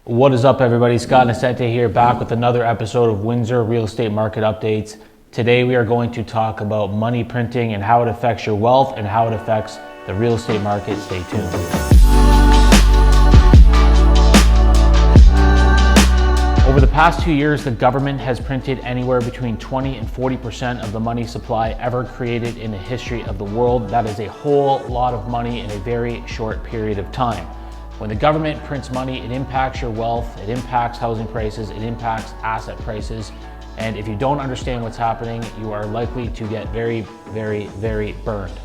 What is up, everybody? Scott Innocente here, back with another episode of Windsor Real Estate Market Updates. Today we are going to talk about money printing and how it affects your wealth and how it affects the real estate market. Stay tuned. Over the past 2 years, the government has printed anywhere between 20 and 40% of the money supply ever created in the history of the world. That is a whole lot of money in a very short period of time. When the government prints money, it impacts your wealth, it impacts housing prices, it impacts asset prices. And if you don't understand what's happening, you are likely to get very burned.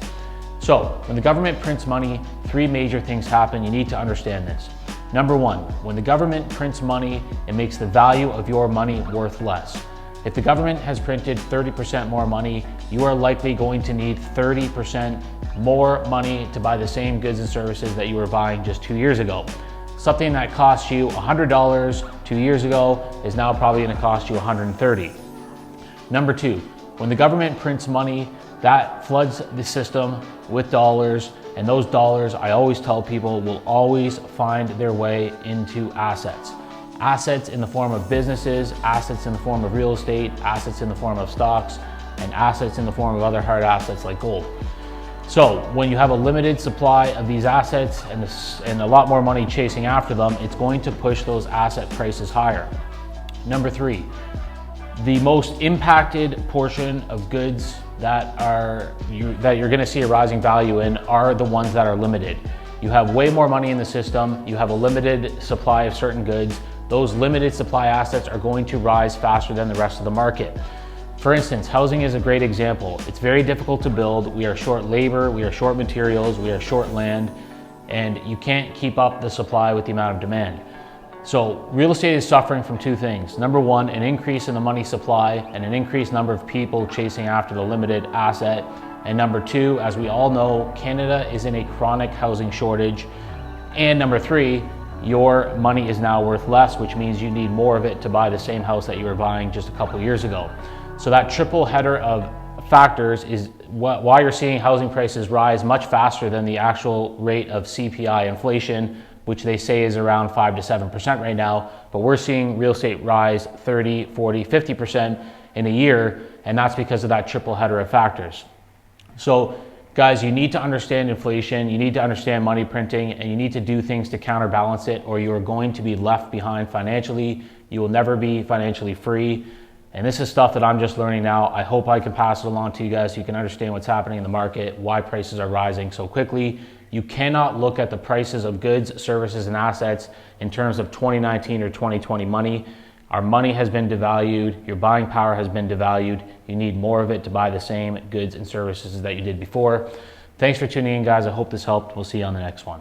So when the government prints money, three major things happen. You need to understand this. Number one, when the government prints money, it makes the value of your money worth less. If the government has printed 30% more money, you are likely going to need 30% more money to buy the same goods and services that you were buying just 2 years ago. Something that cost you $100 2 years ago is now probably going to cost you $130. Number two, when the government prints money, that floods the system with dollars, and those dollars, I always tell people, will always find their way into assets. Assets in the form of businesses, assets in the form of real estate, assets in the form of stocks, and assets in the form of other hard assets like gold. So when you have a limited supply of these assets and a lot more money chasing after them, it's going to push those asset prices higher. Number three, the most impacted portion of goods that you're going to see a rising value in are the ones that are limited. You have way more money in the system, you have a limited supply of certain goods. Those limited supply assets are going to rise faster than the rest of the market. For instance, housing is a great example. It's very difficult to build. We are short labor, we are short materials, we are short land, and you can't keep up the supply with the amount of demand. So real estate is suffering from two things. Number one, an increase in the money supply and an increased number of people chasing after the limited asset. And number two, as we all know, Canada is in a chronic housing shortage. And number three, your money is now worth less, which means you need more of it to buy the same house that you were buying just a couple years ago. So that triple header of factors is why you're seeing housing prices rise much faster than the actual rate of CPI inflation, which they say is around 5 to 7% right now. But we're seeing real estate rise 30, 40, 50% in a year, and that's because of that triple header of factors. So guys, you need to understand inflation, you need to understand money printing, and you need to do things to counterbalance it, or you are going to be left behind financially. You will never be financially free. And this is stuff that I'm just learning now. I hope I can pass it along to you guys so you can understand what's happening in the market, why prices are rising so quickly. You cannot look at the prices of goods, services, and assets in terms of 2019 or 2020 money. Our money has been devalued, your buying power has been devalued. You need more of it to buy the same goods and services that you did before. Thanks for tuning in, guys. I hope this helped. We'll see you on the next one.